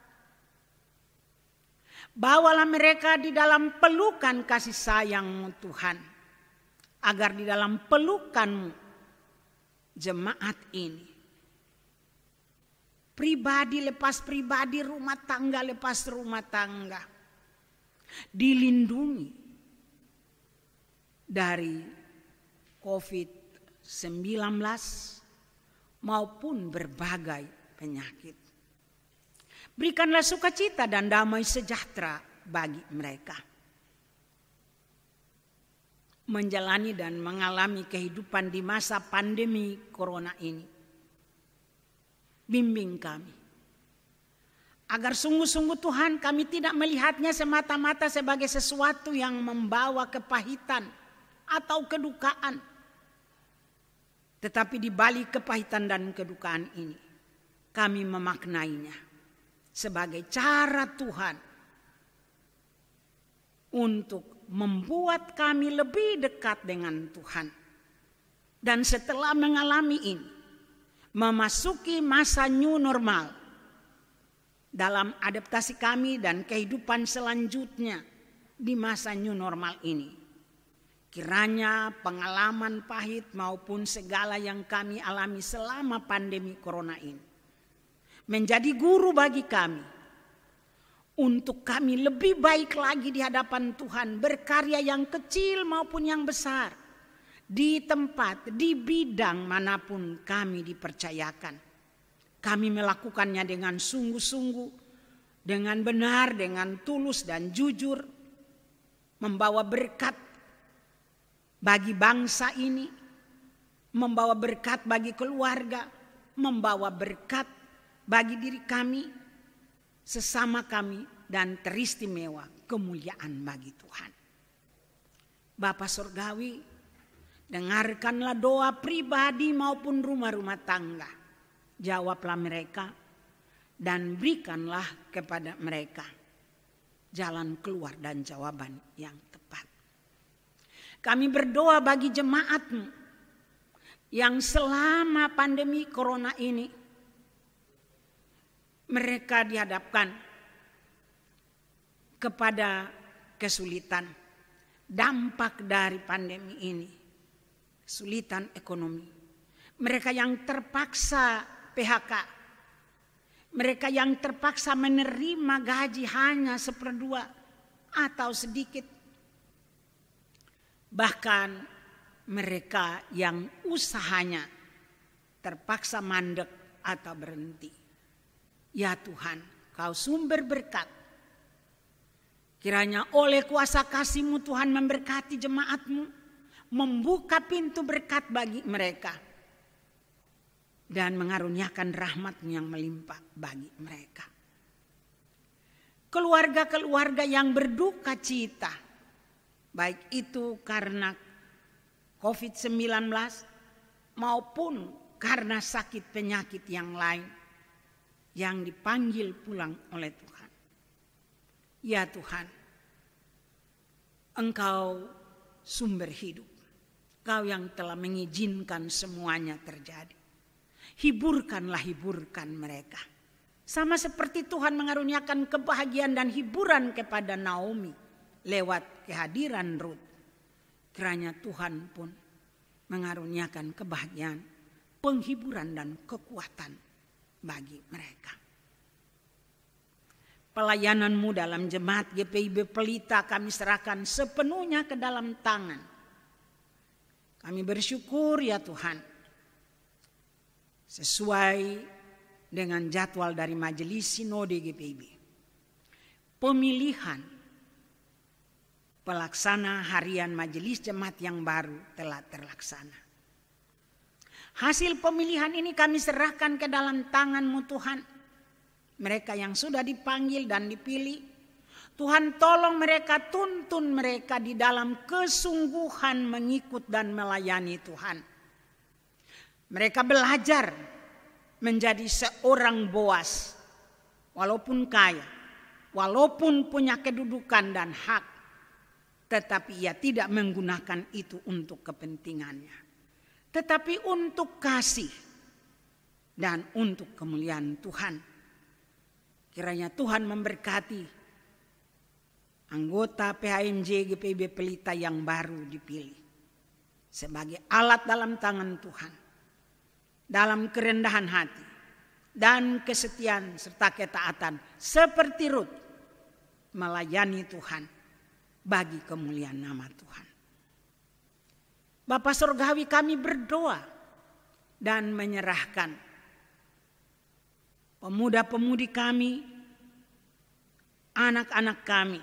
Bawalah mereka di dalam pelukan kasih sayang-Mu Tuhan, agar di dalam pelukan-Mu jemaat ini Pribadi lepas pribadi, rumah tangga lepas rumah tangga. Dilindungi dari COVID-19 maupun berbagai penyakit. Berikanlah sukacita dan damai sejahtera bagi mereka. Menjalani dan mengalami kehidupan di masa pandemi corona ini. Bimbing kami. Agar sungguh-sungguh Tuhan kami tidak melihatnya semata-mata sebagai sesuatu yang membawa kepahitan atau kedukaan. Tetapi di balik kepahitan dan kedukaan ini, kami memaknainya sebagai cara Tuhan untuk membuat kami lebih dekat dengan Tuhan. Dan setelah mengalami ini, memasuki masa new normal, dalam adaptasi kami dan kehidupan selanjutnya di masa new normal ini. Kiranya pengalaman pahit maupun segala yang kami alami selama pandemi corona ini menjadi guru bagi kami untuk kami lebih baik lagi di hadapan Tuhan, berkarya yang kecil maupun yang besar di tempat, di bidang manapun kami dipercayakan. Kami melakukannya dengan sungguh-sungguh, dengan benar, dengan tulus dan jujur, membawa berkat bagi bangsa ini, membawa berkat bagi keluarga, membawa berkat bagi diri kami, sesama kami, dan teristimewa kemuliaan bagi Tuhan. Bapa Surgawi, dengarkanlah doa pribadi maupun rumah-rumah tangga. Jawablah mereka dan berikanlah kepada mereka jalan keluar dan jawaban yang tepat. Kami berdoa bagi jemaat-Mu yang selama pandemi corona ini mereka dihadapkan kepada kesulitan, dampak dari pandemi ini, kesulitan ekonomi. Mereka yang terpaksa PHK, mereka yang terpaksa menerima gaji hanya 1/2 atau sedikit. Bahkan mereka yang usahanya terpaksa mandek atau berhenti. Ya Tuhan, Kau sumber berkat. Kiranya oleh kuasa kasih-Mu Tuhan memberkati jemaat-Mu, membuka pintu berkat bagi mereka, dan mengaruniakan rahmat-Mu yang melimpah bagi mereka. Keluarga-keluarga yang berduka cita, baik itu karena COVID-19 maupun karena sakit penyakit yang lain yang dipanggil pulang oleh Tuhan. Ya Tuhan, Engkau sumber hidup. Kau yang telah mengizinkan semuanya terjadi. Hiburkan mereka. Sama seperti Tuhan mengaruniakan kebahagiaan dan hiburan kepada Naomi lewat kehadiran Rut. Kiranya Tuhan pun mengaruniakan kebahagiaan, penghiburan dan kekuatan bagi mereka. Pelayanan-Mu dalam jemaat GPIB Pelita kami serahkan sepenuhnya ke dalam tangan. Kami bersyukur ya Tuhan, sesuai dengan jadwal dari Majelis Sinode GPIB, pemilihan pelaksana harian Majelis Jemaat yang baru telah terlaksana. Hasil pemilihan ini kami serahkan ke dalam tangan-Mu Tuhan. Mereka yang sudah dipanggil dan dipilih, Tuhan tolong mereka, tuntun mereka di dalam kesungguhan mengikut dan melayani Tuhan. Mereka belajar menjadi seorang Boas, walaupun kaya, walaupun punya kedudukan dan hak, tetapi ia tidak menggunakan itu untuk kepentingannya, tetapi untuk kasih dan untuk kemuliaan Tuhan. Kiranya Tuhan memberkati anggota PHMJ GPIB Pelita yang baru dipilih sebagai alat dalam tangan Tuhan, dalam kerendahan hati, dan kesetiaan serta ketaatan seperti Rut melayani Tuhan bagi kemuliaan nama Tuhan. Bapa Surgawi, kami berdoa dan menyerahkan pemuda-pemudi kami, anak-anak kami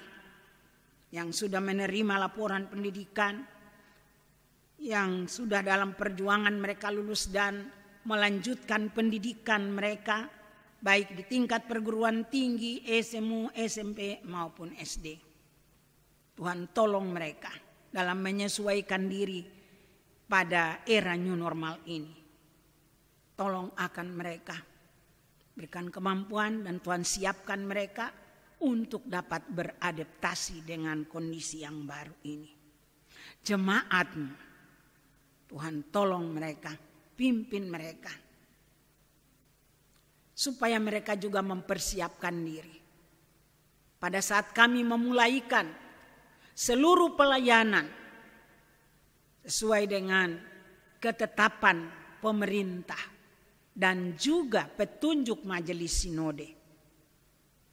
yang sudah menerima laporan pendidikan, yang sudah dalam perjuangan mereka lulus dan melanjutkan pendidikan mereka baik di tingkat perguruan tinggi, SMU, SMP maupun SD. Tuhan tolong mereka dalam menyesuaikan diri pada era new normal ini. Tolong akan mereka, berikan kemampuan dan Tuhan siapkan mereka untuk dapat beradaptasi dengan kondisi yang baru ini. Jemaat-Mu, Tuhan tolong mereka, pimpin mereka, supaya mereka juga mempersiapkan diri. Pada saat kami memulaikan seluruh pelayanan sesuai dengan ketetapan pemerintah dan juga petunjuk majelis sinode.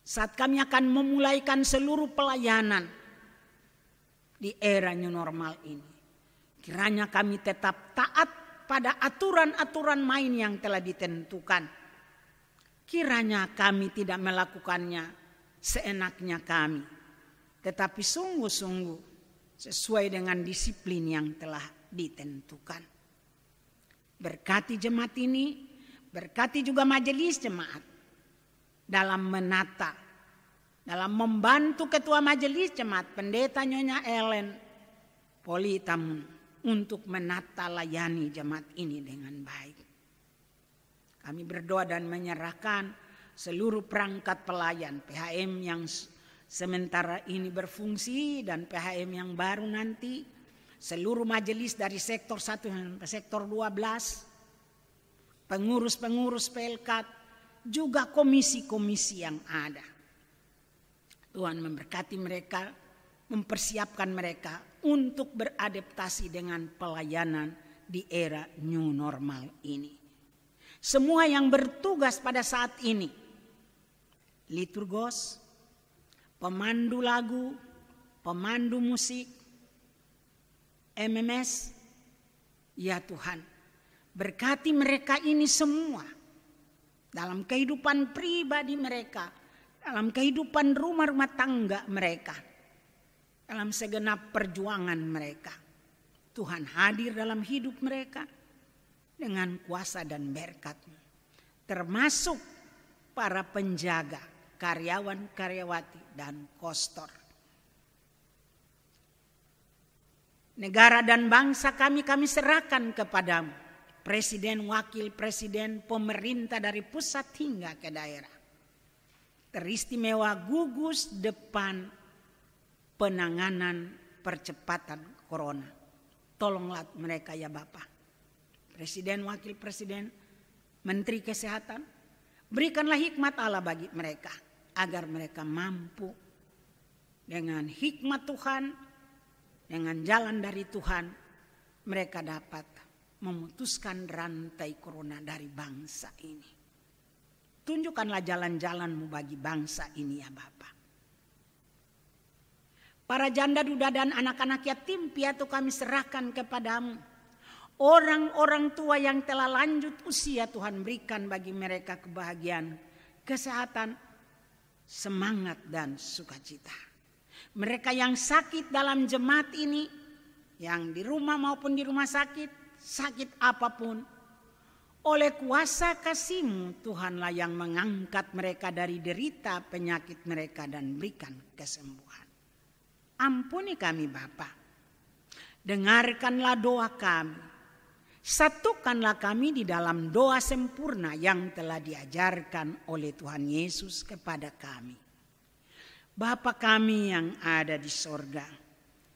Saat kami akan memulaikan seluruh pelayanan di era new normal ini, kiranya kami tetap taat pada aturan-aturan main yang telah ditentukan. Kiranya kami tidak melakukannya seenaknya kami, tetapi sungguh-sungguh sesuai dengan disiplin yang telah ditentukan. Berkati jemaat ini, berkati juga majelis jemaat dalam menata, dalam membantu ketua majelis jemaat Pendeta Nyonya Ellen Politamun untuk menata layani jemaat ini dengan baik. Kami berdoa dan menyerahkan seluruh perangkat pelayan PHM yang sementara ini berfungsi dan PHM yang baru nanti, seluruh majelis dari sektor 1 sampai sektor 12, pengurus-pengurus PLK, juga komisi-komisi yang ada. Tuhan memberkati mereka, mempersiapkan mereka untuk beradaptasi dengan pelayanan di era new normal ini. Semua yang bertugas pada saat ini, liturgos, pemandu lagu, pemandu musik, MMS, ya Tuhan, berkati mereka ini semua dalam kehidupan pribadi mereka, dalam kehidupan rumah-rumah tangga mereka, dalam segenap perjuangan mereka. Tuhan hadir dalam hidup mereka dengan kuasa dan berkat-Mu, termasuk para penjaga, karyawan-karyawati, dan kostor. Negara dan bangsa kami serahkan kepadamu, presiden, wakil presiden, pemerintah dari pusat hingga ke daerah. Teristimewa gugus depan penanganan percepatan corona. Tolonglah mereka ya Bapak. Presiden, wakil presiden, menteri kesehatan, berikanlah hikmat Allah bagi mereka agar mereka mampu dengan hikmat Tuhan, dengan jalan dari Tuhan, mereka dapat memutuskan rantai corona dari bangsa ini. Tunjukkanlah jalan-jalan-Mu bagi bangsa ini ya Bapa. Para janda, duda, dan anak-anak yatim piatu kami serahkan kepadamu. Orang-orang tua yang telah lanjut usia, Tuhan berikan bagi mereka kebahagiaan, kesehatan, semangat, dan sukacita. Mereka yang sakit dalam jemaat ini, yang di rumah maupun di rumah sakit, sakit apapun, oleh kuasa kasih-Mu Tuhanlah yang mengangkat mereka dari derita penyakit mereka dan berikan kesembuhan. Ampuni kami Bapa, dengarkanlah doa kami. Satukanlah kami di dalam doa sempurna yang telah diajarkan oleh Tuhan Yesus kepada kami. Bapa kami yang ada di sorga,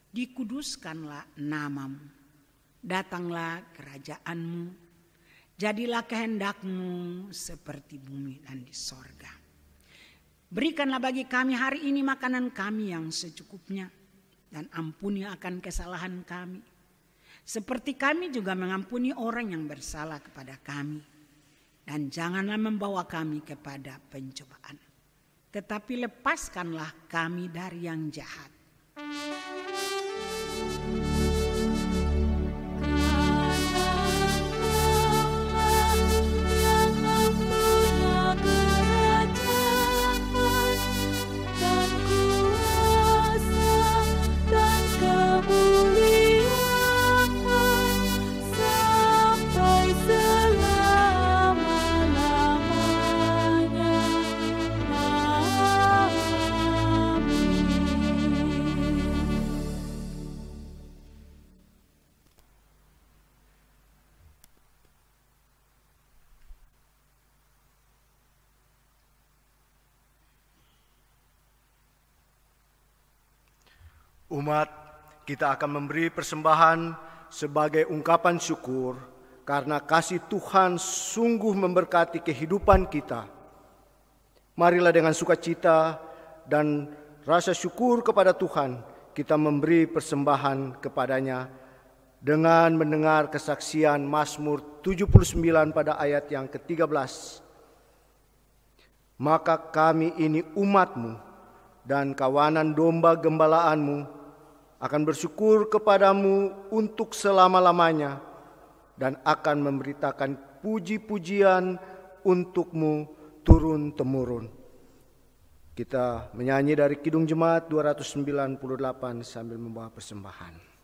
dikuduskanlah nama-Mu. Datanglah kerajaan-Mu, jadilah kehendak-Mu seperti bumi dan di sorga. Berikanlah bagi kami hari ini makanan kami yang secukupnya, dan ampuni akan kesalahan kami, seperti kami juga mengampuni orang yang bersalah kepada kami. Dan janganlah membawa kami kepada pencobaan, tetapi lepaskanlah kami dari yang jahat. Umat, kita akan memberi persembahan sebagai ungkapan syukur karena kasih Tuhan sungguh memberkati kehidupan kita. Marilah dengan sukacita dan rasa syukur kepada Tuhan kita memberi persembahan kepadanya dengan mendengar kesaksian Mazmur 79 pada ayat yang ke-13. Maka kami ini umat-Mu dan kawanan domba gembalaanmu akan bersyukur kepadamu untuk selama-lamanya dan akan memberitakan puji-pujian untuk-Mu turun-temurun. Kita menyanyi dari Kidung Jemaat 298 sambil membawa persembahan.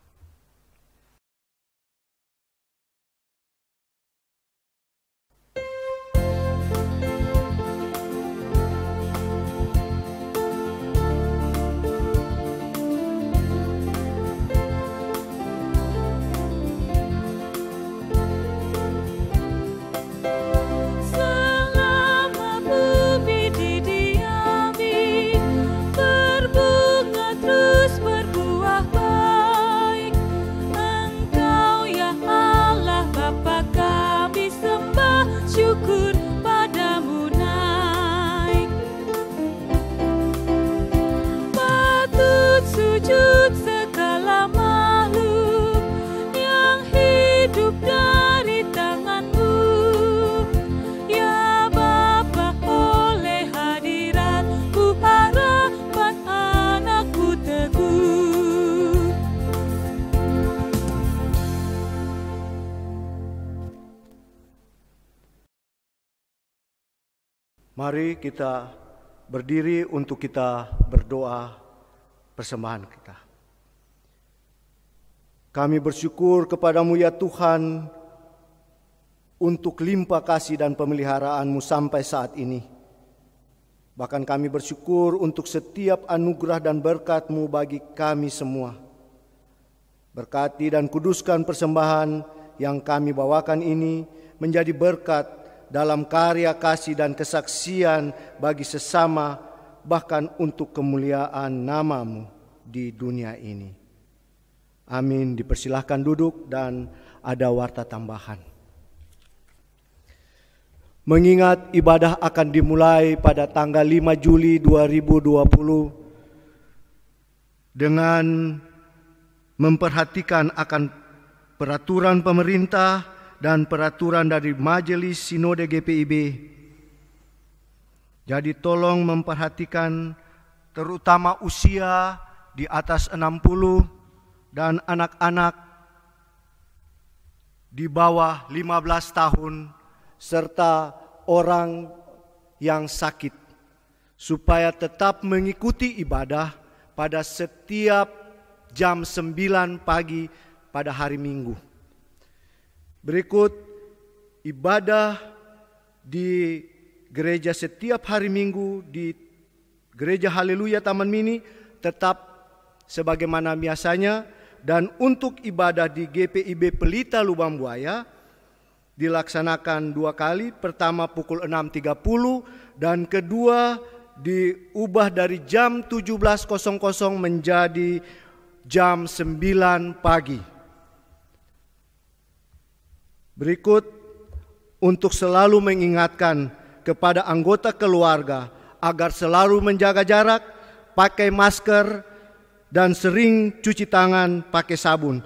Mari kita berdiri untuk kita berdoa persembahan kita. Kami bersyukur kepadamu ya Tuhan untuk limpah kasih dan pemeliharaanmu sampai saat ini. Bahkan kami bersyukur untuk setiap anugerah dan berkat-Mu bagi kami semua. Berkati dan kuduskan persembahan yang kami bawakan ini menjadi berkat dalam karya kasih dan kesaksian bagi sesama, bahkan untuk kemuliaan nama-Mu di dunia ini. Amin. Dipersilahkan duduk dan ada warta tambahan. Mengingat ibadah akan dimulai pada tanggal 5 Juli 2020 dengan memperhatikan akan peraturan pemerintah dan peraturan dari Majelis Sinode GPIB. Jadi tolong memperhatikan terutama usia di atas 60 dan anak-anak di bawah 15 tahun serta orang yang sakit supaya tetap mengikuti ibadah pada setiap jam 9 pagi pada hari Minggu. Berikut ibadah di gereja setiap hari Minggu di Gereja Haleluya Taman Mini tetap sebagaimana biasanya, dan untuk ibadah di GPIB Pelita Lubang Buaya dilaksanakan 2 kali, pertama pukul 6.30 dan kedua diubah dari jam 17.00 menjadi jam 9 pagi. Berikut untuk selalu mengingatkan kepada anggota keluarga agar selalu menjaga jarak, pakai masker, dan sering cuci tangan pakai sabun.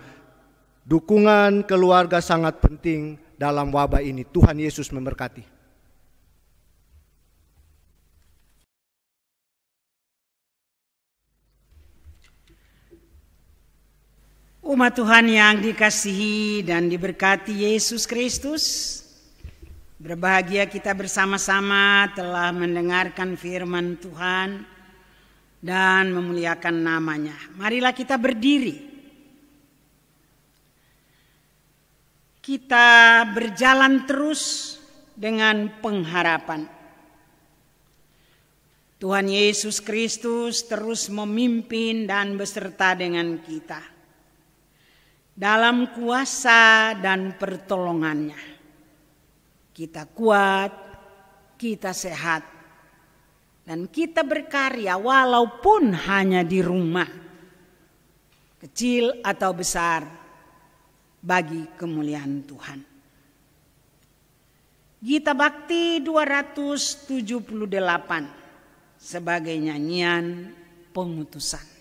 Dukungan keluarga sangat penting dalam wabah ini. Tuhan Yesus memberkati. Umat Tuhan yang dikasihi dan diberkati Yesus Kristus, berbahagia kita bersama-sama telah mendengarkan firman Tuhan dan memuliakan namanya. Marilah kita berdiri. Kita berjalan terus dengan pengharapan. Tuhan Yesus Kristus terus memimpin dan beserta dengan kita dalam kuasa dan pertolongannya. Kita kuat, kita sehat, dan kita berkarya walaupun hanya di rumah, kecil atau besar, bagi kemuliaan Tuhan. Gita Bakti 278 sebagai nyanyian pengutusan.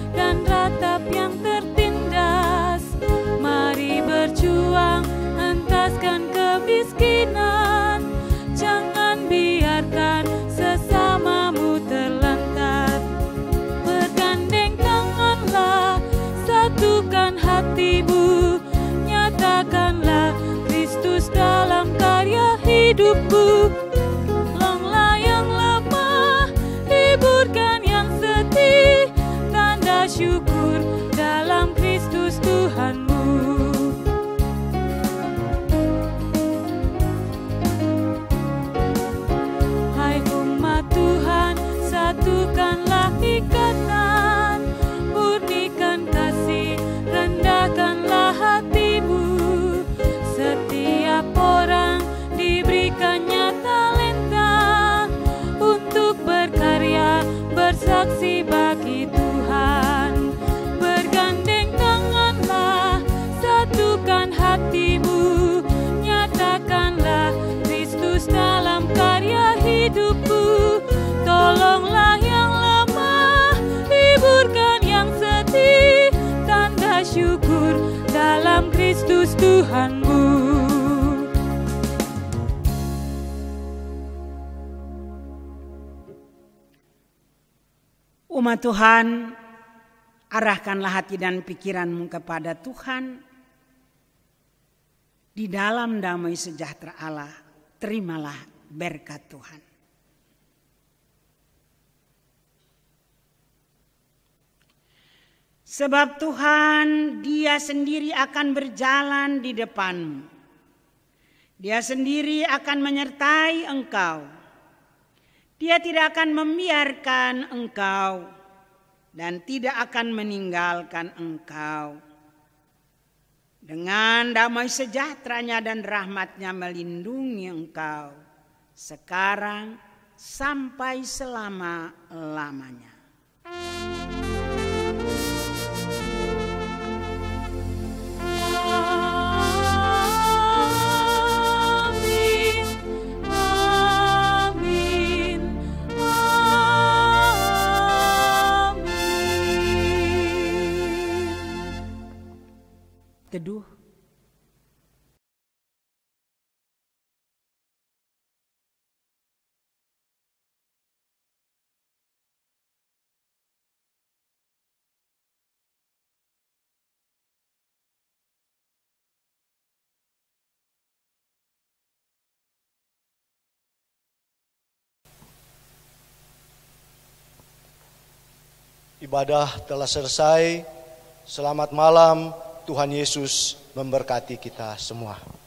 Dan ratap yang tertindas, mari berjuang hentaskan kemiskinan. Jangan biarkan sesamamu terlantar. Bergandeng tanganlah, satukan hatimu, nyatakanlah Kristus dalam karya hidupmu. Tolonglah yang lemah, hiburkan yang sedih, syukur dalam Kristus Tuhanmu. Hai umat Tuhan, satukanlah ikatan, murnikan kasih, rendahkanlah hatimu. Setiap orang diberikannya talenta untuk berkarya, bersaksi bagi Tuhan. Bergandeng tanganlah, satukan hatimu, nyatakanlah Kristus dalam karya hidupmu. Tolonglah yang lemah, hiburkan yang sedih, tanda syukur dalam Kristus Tuhanmu. Umat Tuhan, arahkanlah hati dan pikiranmu kepada Tuhan. Di dalam damai sejahtera Allah, terimalah berkat Tuhan. Sebab Tuhan, Dia sendiri akan berjalan di depanmu. Dia sendiri akan menyertai engkau. Dia tidak akan membiarkan engkau dan tidak akan meninggalkan engkau. Dengan damai sejahteranya dan rahmatnya melindungi engkau sekarang sampai selama-lamanya. Teduh. Ibadah telah selesai. Selamat malam. Tuhan Yesus memberkati kita semua.